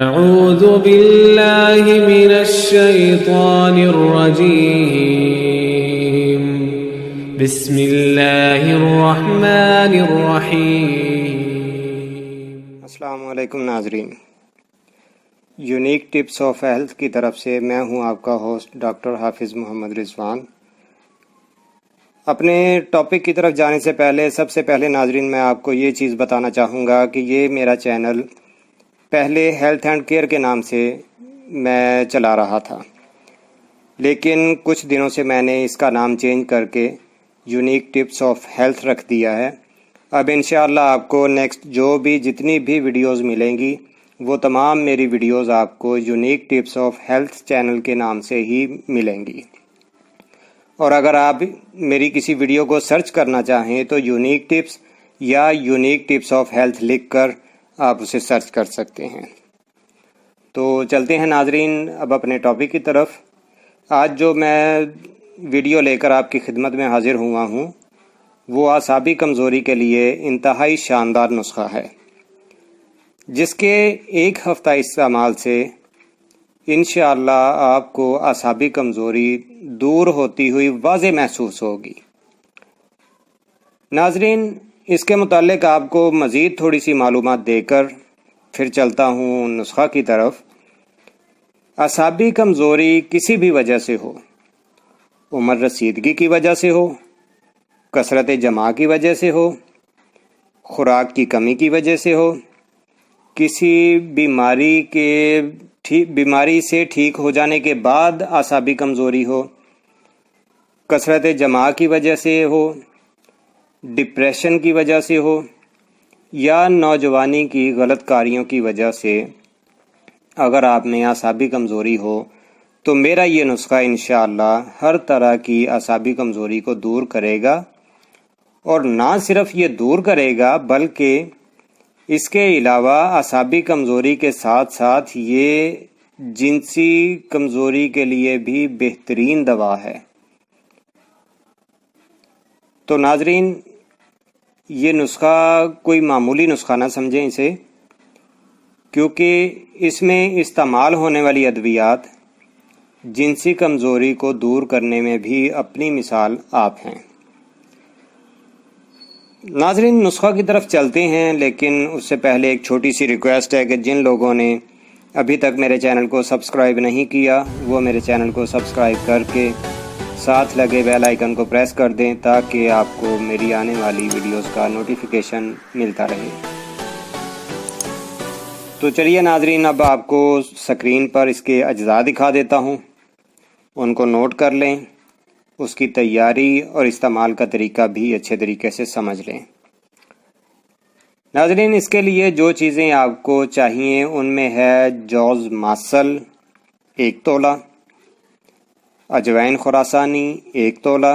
أعوذ بالله من الشيطان الرجيم بسم الله الرحمن الرحيم۔ السلام علیکم ناظرین، یونیک ٹپس آف ہیلتھ کی طرف سے میں ہوں آپ کا ہوسٹ ڈاکٹر حافظ محمد رضوان۔ اپنے ٹاپک کی طرف جانے سے پہلے سب سے پہلے ناظرین میں آپ کو یہ چیز بتانا چاہوں گا کہ یہ میرا چینل پہلے ہیلتھ اینڈ کیئر کے نام سے میں چلا رہا تھا، لیکن کچھ دنوں سے میں نے اس کا نام چینج کر کے یونیک ٹپس آف ہیلتھ رکھ دیا ہے۔ اب انشاءاللہ آپ کو نیکسٹ جتنی بھی ویڈیوز ملیں گی وہ تمام میری ویڈیوز آپ کو unique tips of health channel کے نام سے ہی ملیں گی، اور اگر آپ میری کسی ویڈیو کو سرچ کرنا چاہیں تو یونیک ٹپس یا یونیک ٹپس آف ہیلتھ لکھ کر آپ اسے سرچ کر سکتے ہیں۔ تو چلتے ہیں ناظرین اب اپنے ٹاپک کی طرف۔ آج جو میں ویڈیو لے کر آپ کی خدمت میں حاضر ہوا ہوں وہ اعصابی کمزوری کے لیے انتہائی شاندار نسخہ ہے، جس کے ایک ہفتہ استعمال سے انشاءاللہ آپ کو اعصابی کمزوری دور ہوتی ہوئی واضح محسوس ہوگی۔ ناظرین، اس کے متعلق آپ کو مزید تھوڑی سی معلومات دے کر پھر چلتا ہوں نسخہ کی طرف۔ اعصابی کمزوری کسی بھی وجہ سے ہو، عمر رسیدگی کی وجہ سے ہو، کثرت جماع کی وجہ سے ہو، خوراک کی کمی کی وجہ سے ہو، کسی بیماری سے ٹھیک ہو جانے کے بعد اعصابی کمزوری ہو، کثرت جماع کی وجہ سے ہو، ڈپریشن کی وجہ سے ہو، یا نوجوانی کی غلط کاریوں کی وجہ سے اگر آپ میں اعصابی کمزوری ہو تو میرا یہ نسخہ انشاءاللہ ہر طرح کی اعصابی کمزوری کو دور کرے گا، اور نہ صرف یہ دور کرے گا بلکہ اس کے علاوہ اعصابی کمزوری کے ساتھ ساتھ یہ جنسی کمزوری کے لیے بھی بہترین دوا ہے۔ تو ناظرین، یہ نسخہ کوئی معمولی نسخہ نہ سمجھیں اسے، کیونکہ اس میں استعمال ہونے والی ادویات جنسی کمزوری کو دور کرنے میں بھی اپنی مثال آپ ہیں۔ ناظرین، نسخہ کی طرف چلتے ہیں، لیکن اس سے پہلے ایک چھوٹی سی ریکویسٹ ہے کہ جن لوگوں نے ابھی تک میرے چینل کو سبسکرائب نہیں کیا وہ میرے چینل کو سبسکرائب کر کے ساتھ لگے بیل آئیکن کو پریس کر دیں تاکہ آپ کو میری آنے والی ویڈیوز کا نوٹیفیکیشن ملتا رہے۔ تو چلیے ناظرین، اب آپ کو سکرین پر اس کے اجزاء دکھا دیتا ہوں، ان کو نوٹ کر لیں، اس کی تیاری اور استعمال کا طریقہ بھی اچھے طریقے سے سمجھ لیں۔ ناظرین، اس کے لیے جو چیزیں آپ کو چاہیے ان میں ہے جوز ماسل 1 تولہ، اجوائن خراسانی 1 تولہ،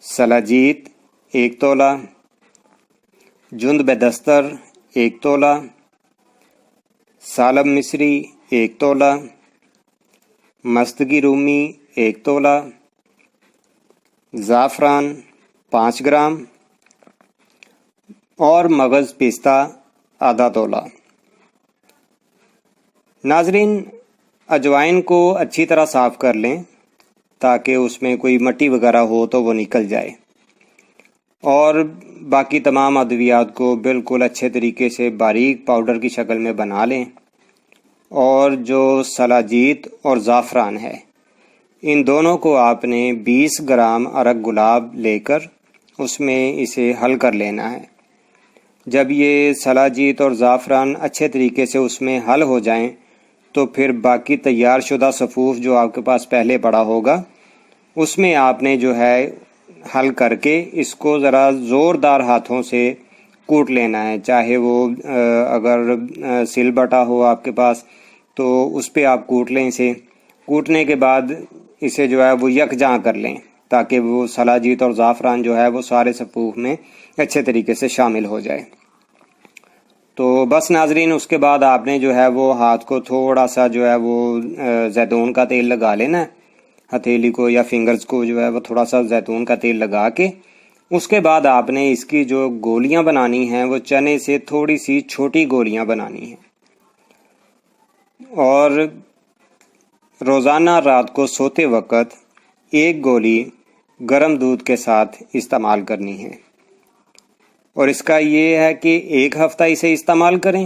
سلاجیت 1 تولہ، جند بدستر 1 تولہ، سالب مصری 1 تولہ، مستگی رومی 1 تولہ، زعفران 5 گرام اور مغز پستہ ½ تولہ۔ ناظرین، اجوائن کو اچھی طرح صاف کر لیں تاکہ اس میں کوئی مٹی وغیرہ ہو تو وہ نکل جائے، اور باقی تمام ادویات کو بالکل اچھے طریقے سے باریک پاؤڈر کی شکل میں بنا لیں، اور جو سلاجیت اور زعفران ہے ان دونوں کو آپ نے 20 گرام عرق گلاب لے کر اس میں اسے حل کر لینا ہے۔ جب یہ سلاجیت اور زعفران اچھے طریقے سے اس میں حل ہو جائیں تو پھر باقی تیار شدہ صفوف جو آپ کے پاس پہلے پڑا ہوگا اس میں آپ نے جو ہے حل کر کے اس کو ذرا زوردار ہاتھوں سے کوٹ لینا ہے، چاہے وہ اگر سل بٹا ہو آپ کے پاس تو اس پہ آپ کوٹ لیں۔ اسے کوٹنے کے بعد اسے جو ہے وہ یکجاں کر لیں تاکہ وہ سلاجیت اور زعفران جو ہے وہ سارے صفوف میں اچھے طریقے سے شامل ہو جائے۔ تو بس ناظرین، اس کے بعد آپ نے جو ہے وہ ہاتھ کو تھوڑا سا جو ہے وہ زیتون کا تیل لگا لینا ہے، ہتھیلی کو یا فنگرز کو جو ہے وہ تھوڑا سا زیتون کا تیل لگا کے اس کے بعد آپ نے اس کی جو گولیاں بنانی ہیں وہ چنے سے تھوڑی سی چھوٹی گولیاں بنانی ہیں، اور روزانہ رات کو سوتے وقت 1 گولی گرم دودھ کے ساتھ استعمال کرنی ہے، اور اس کا یہ ہے کہ 1 ہفتہ اسے استعمال کریں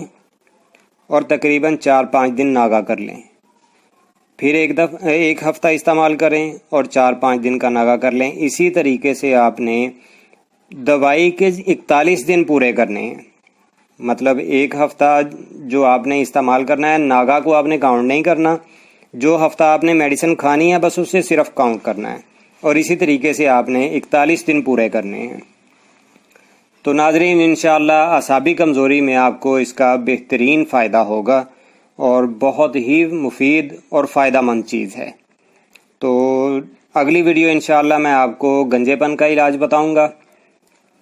اور تقریباً 4-5 دن ناغہ کر لیں، پھر 1 ہفتہ استعمال کریں اور 4-5 دن کا ناغہ کر لیں۔ اسی طریقے سے آپ نے دوائی کے 41 دن پورے کرنے ہیں، مطلب 1 ہفتہ جو آپ نے استعمال کرنا ہے، ناغہ کو آپ نے کاؤنٹ نہیں کرنا، جو ہفتہ آپ نے میڈیسن کھانی ہے بس اسے صرف کاؤنٹ کرنا ہے، اور اسی طریقے سے آپ نے 41 دن پورے کرنے ہیں۔ تو ناظرین، انشاءاللہ اعصابی کمزوری میں آپ کو اس کا بہترین فائدہ ہوگا اور بہت ہی مفید اور فائدہ مند چیز ہے۔ تو اگلی ویڈیو انشاءاللہ میں آپ کو گنجے پن کا علاج بتاؤں گا۔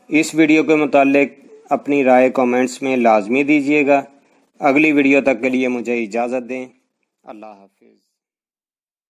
اس ویڈیو کے متعلق اپنی رائے کامنٹس میں لازمی دیجیے گا۔ اگلی ویڈیو تک کے لیے مجھے اجازت دیں۔ اللہ حافظ۔